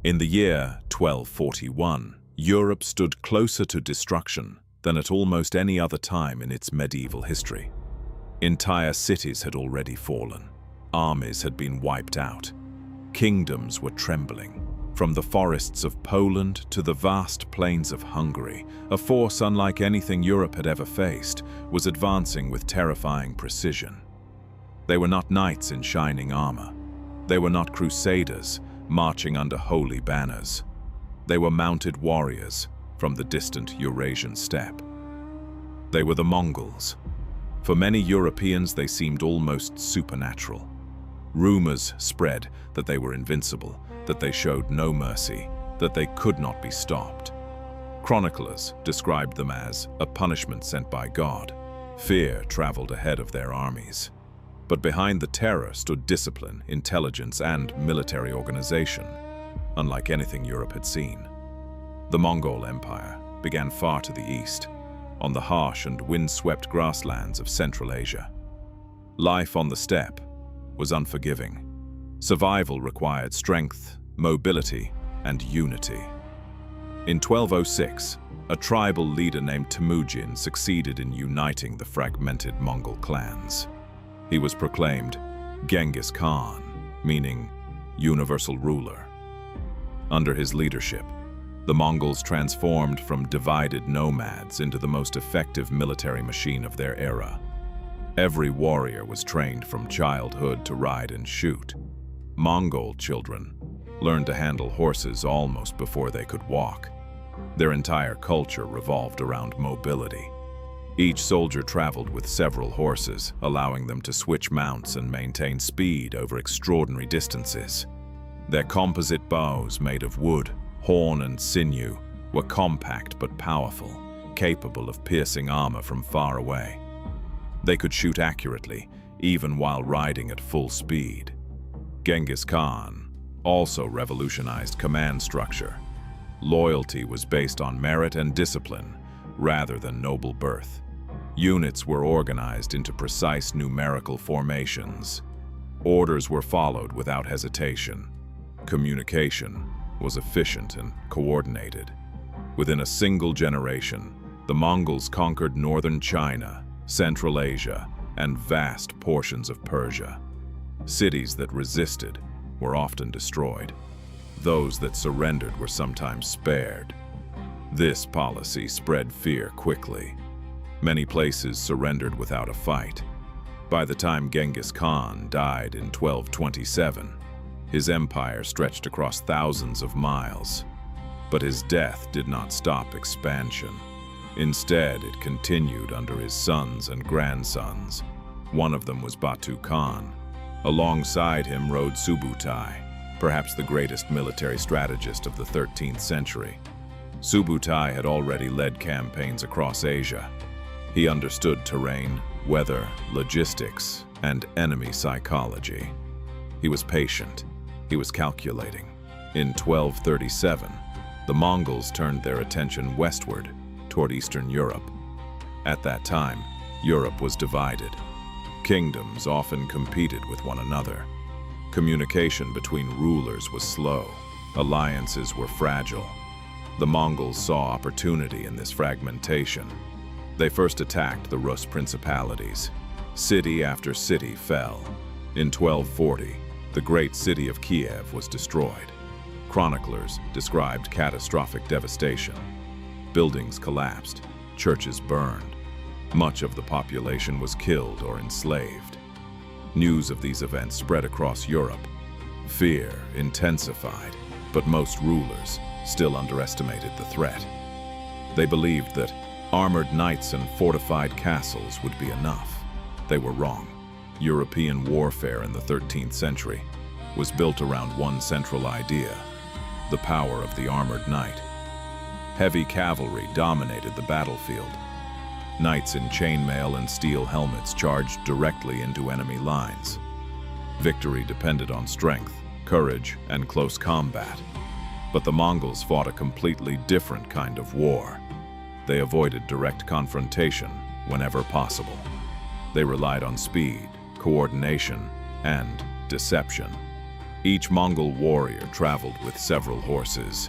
In the year 1241, Europe stood closer to destruction than at almost any other time in its medieval history. Entire cities had already fallen. Armies had been wiped out. Kingdoms were trembling. From the forests of Poland to the vast plains of Hungary, a force unlike anything Europe had ever faced was advancing with terrifying precision. They were not knights in shining armor. They were not crusaders marching under holy banners. They were mounted warriors from the distant Eurasian steppe. They were the Mongols. For many Europeans, they seemed almost supernatural. Rumors spread that they were invincible, that they showed no mercy, that they could not be stopped. Chroniclers described them as a punishment sent by God. Fear traveled ahead of their armies. But behind the terror stood discipline, intelligence, and military organization, unlike anything Europe had seen. The Mongol Empire began far to the east, on the harsh and wind-swept grasslands of Central Asia. Life on the steppe was unforgiving. Survival required strength, mobility, and unity. In 1206, a tribal leader named Temujin succeeded in uniting the fragmented Mongol clans. He was proclaimed Genghis Khan, meaning universal ruler. Under his leadership, the Mongols transformed from divided nomads into the most effective military machine of their era. Every warrior was trained from childhood to ride and shoot. Mongol children learned to handle horses almost before they could walk. Their entire culture revolved around mobility. Each soldier traveled with several horses, allowing them to switch mounts and maintain speed over extraordinary distances. Their composite bows, made of wood, horn, and sinew, were compact but powerful, capable of piercing armor from far away. They could shoot accurately, even while riding at full speed. Genghis Khan also revolutionized command structure. Loyalty was based on merit and discipline, rather than noble birth. Units were organized into precise numerical formations. Orders were followed without hesitation. Communication was efficient and coordinated. Within a single generation, the Mongols conquered northern China, Central Asia, and vast portions of Persia. Cities that resisted were often destroyed. Those that surrendered were sometimes spared. This policy spread fear quickly. Many places surrendered without a fight. By the time Genghis Khan died in 1227, his empire stretched across thousands of miles. But his death did not stop expansion. Instead, it continued under his sons and grandsons. One of them was Batu Khan. Alongside him rode Subutai, perhaps the greatest military strategist of the 13th century. Subutai had already led campaigns across Asia. He understood terrain, weather, logistics, and enemy psychology. He was patient. He was calculating. In 1237, the Mongols turned their attention westward, toward Eastern Europe. At that time, Europe was divided. Kingdoms often competed with one another. Communication between rulers was slow. Alliances were fragile. The Mongols saw opportunity in this fragmentation. They first attacked the Rus principalities. City after city fell. In 1240, the great city of Kiev was destroyed. Chroniclers described catastrophic devastation. Buildings collapsed, churches burned. Much of the population was killed or enslaved. News of these events spread across Europe. Fear intensified, but most rulers still underestimated the threat. They believed that armored knights and fortified castles would be enough. They were wrong. European warfare in the 13th century was built around one central idea: the power of the armored knight. Heavy cavalry dominated the battlefield. Knights in chainmail and steel helmets charged directly into enemy lines. Victory depended on strength, courage, and close combat. But the Mongols fought a completely different kind of war. They avoided direct confrontation whenever possible. They relied on speed, coordination, and deception. Each Mongol warrior traveled with several horses.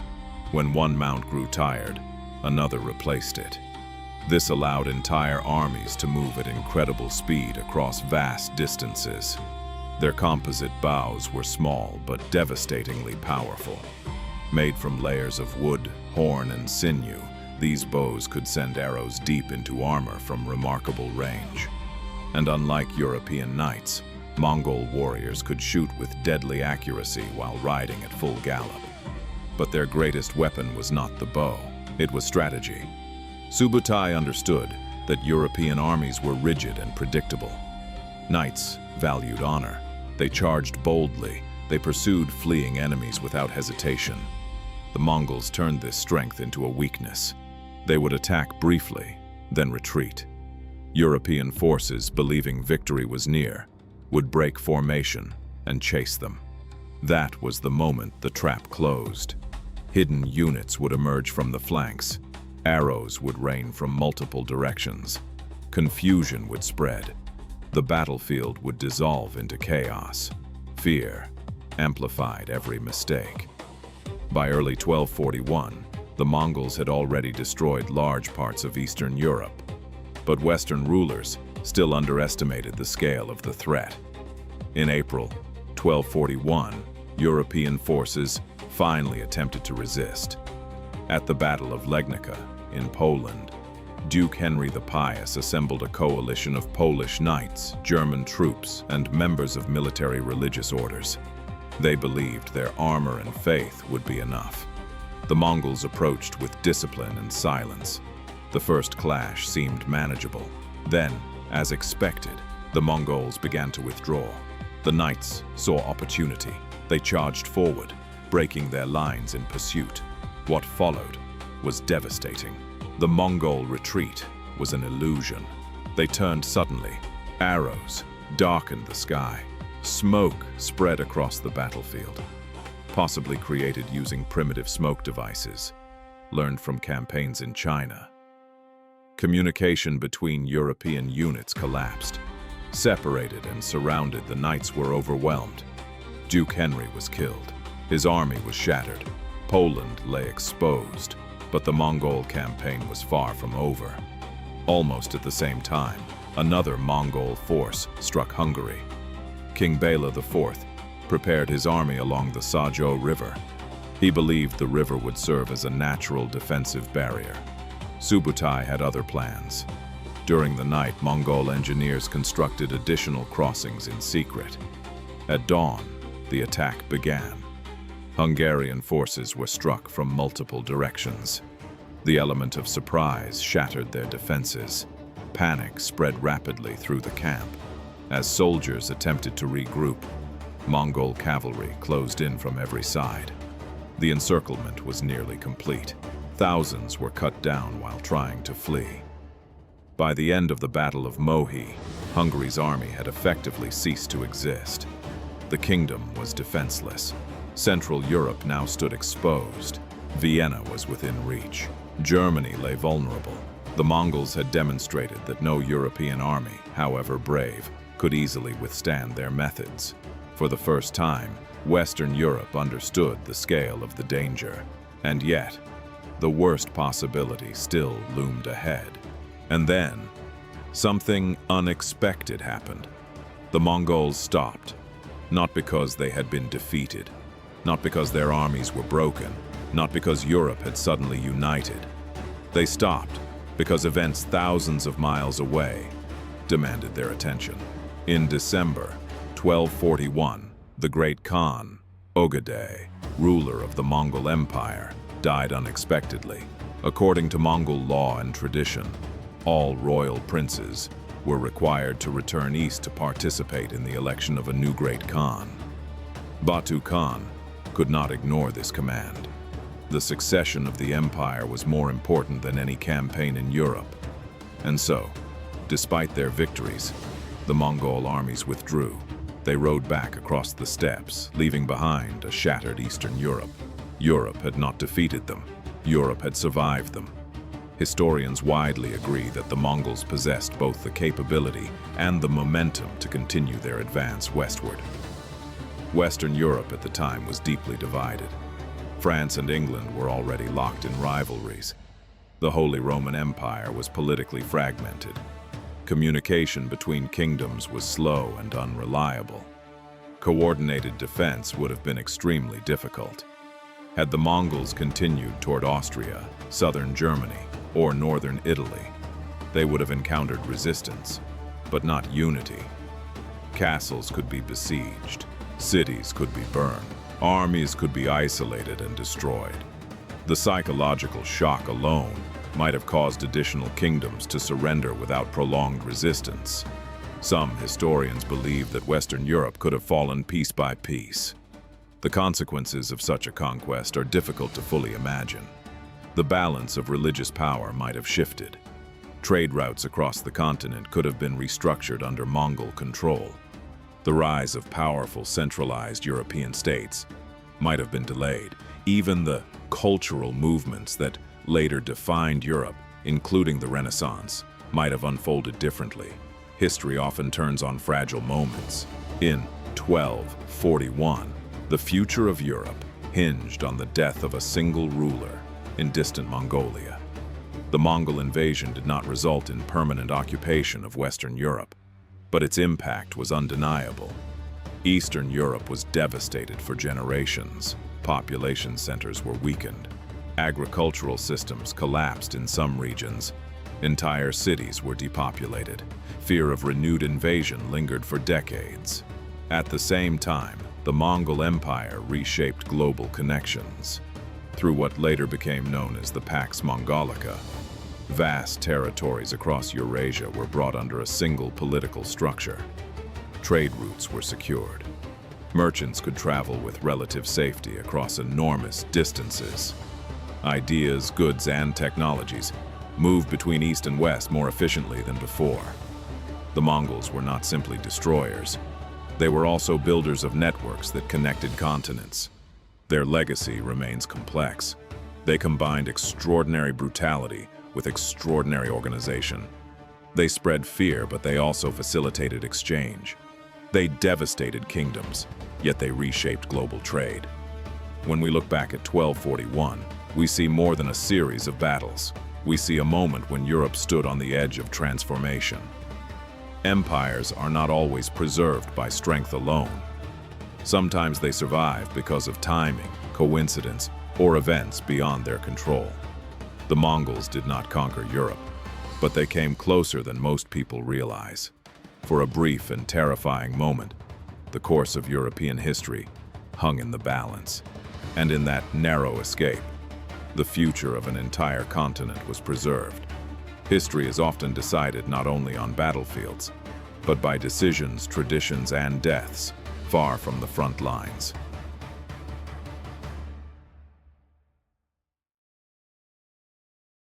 When one mount grew tired, another replaced it. This allowed entire armies to move at incredible speed across vast distances. Their composite bows were small but devastatingly powerful. Made from layers of wood, horn, and sinew, these bows could send arrows deep into armor from remarkable range. And unlike European knights, Mongol warriors could shoot with deadly accuracy while riding at full gallop. But their greatest weapon was not the bow, it was strategy. Subutai understood that European armies were rigid and predictable. Knights valued honor. They charged boldly. They pursued fleeing enemies without hesitation. The Mongols turned this strength into a weakness. They would attack briefly, then retreat. European forces, believing victory was near, would break formation and chase them. That was the moment the trap closed. Hidden units would emerge from the flanks. Arrows would rain from multiple directions. Confusion would spread. The battlefield would dissolve into chaos. Fear amplified every mistake. By early 1241, the Mongols had already destroyed large parts of Eastern Europe, but Western rulers still underestimated the scale of the threat. In April 1241, European forces finally attempted to resist. At the Battle of Legnica in Poland, Duke Henry the Pious assembled a coalition of Polish knights, German troops, and members of military religious orders. They believed their armor and faith would be enough. The Mongols approached with discipline and silence. The first clash seemed manageable. Then, as expected, the Mongols began to withdraw. The knights saw opportunity. They charged forward, breaking their lines in pursuit. What followed was devastating. The Mongol retreat was an illusion. They turned suddenly. Arrows darkened the sky. Smoke spread across the battlefield, possibly created using primitive smoke devices, learned from campaigns in China. Communication between European units collapsed. Separated and surrounded, the knights were overwhelmed. Duke Henry was killed. His army was shattered. Poland lay exposed, but the Mongol campaign was far from over. Almost at the same time, another Mongol force struck Hungary. King Bela IV prepared his army along the Sajo River. He believed the river would serve as a natural defensive barrier. Subutai had other plans. During the night, Mongol engineers constructed additional crossings in secret. At dawn, the attack began. Hungarian forces were struck from multiple directions. The element of surprise shattered their defenses. Panic spread rapidly through the camp. As soldiers attempted to regroup, Mongol cavalry closed in from every side. The encirclement was nearly complete. Thousands were cut down while trying to flee. By the end of the Battle of Mohi, Hungary's army had effectively ceased to exist. The kingdom was defenseless. Central Europe now stood exposed. Vienna was within reach. Germany lay vulnerable. The Mongols had demonstrated that no European army, however brave, could easily withstand their methods. For the first time, Western Europe understood the scale of the danger. And yet, the worst possibility still loomed ahead. And then, something unexpected happened. The Mongols stopped, not because they had been defeated, not because their armies were broken, not because Europe had suddenly united. They stopped because events thousands of miles away demanded their attention. In December 1241, the great Khan, Ögedei, ruler of the Mongol Empire, died unexpectedly. According to Mongol law and tradition, all royal princes were required to return east to participate in the election of a new great Khan. Batu Khan could not ignore this command. The succession of the empire was more important than any campaign in Europe. And so, despite their victories, the Mongol armies withdrew. They rode back across the steppes, leaving behind a shattered Eastern Europe. Europe had not defeated them. Europe had survived them. Historians widely agree that the Mongols possessed both the capability and the momentum to continue their advance westward. Western Europe at the time was deeply divided. France and England were already locked in rivalries. The Holy Roman Empire was politically fragmented. Communication between kingdoms was slow and unreliable. Coordinated defense would have been extremely difficult. Had the Mongols continued toward Austria, southern Germany, or northern Italy, they would have encountered resistance, but not unity. Castles could be besieged, cities could be burned, armies could be isolated and destroyed. The psychological shock alone might have caused additional kingdoms to surrender without prolonged resistance. Some historians believe that Western Europe could have fallen piece by piece. The consequences of such a conquest are difficult to fully imagine. The balance of religious power might have shifted. Trade routes across the continent could have been restructured under Mongol control. The rise of powerful centralized European states might have been delayed. Even the cultural movements that later defined Europe, including the Renaissance, might have unfolded differently. History often turns on fragile moments. In 1241, the future of Europe hinged on the death of a single ruler in distant Mongolia. The Mongol invasion did not result in permanent occupation of Western Europe, but its impact was undeniable. Eastern Europe was devastated for generations. Population centers were weakened. Agricultural systems collapsed in some regions. Entire cities were depopulated. Fear of renewed invasion lingered for decades. At the same time, the Mongol Empire reshaped global connections. Through what later became known as the Pax Mongolica, vast territories across Eurasia were brought under a single political structure. Trade routes were secured. Merchants could travel with relative safety across enormous distances. Ideas, goods, and technologies moved between East and West more efficiently than before. The Mongols were not simply destroyers. They were also builders of networks that connected continents. Their legacy remains complex. They combined extraordinary brutality with extraordinary organization. They spread fear, but they also facilitated exchange. They devastated kingdoms, yet they reshaped global trade. When we look back at 1241, we see more than a series of battles. We see a moment when Europe stood on the edge of transformation. Empires are not always preserved by strength alone. Sometimes they survive because of timing, coincidence, or events beyond their control. The Mongols did not conquer Europe, but they came closer than most people realize. For a brief and terrifying moment, the course of European history hung in the balance. And in that narrow escape, the future of an entire continent was preserved. History is often decided not only on battlefields, but by decisions, traditions, and deaths far from the front lines.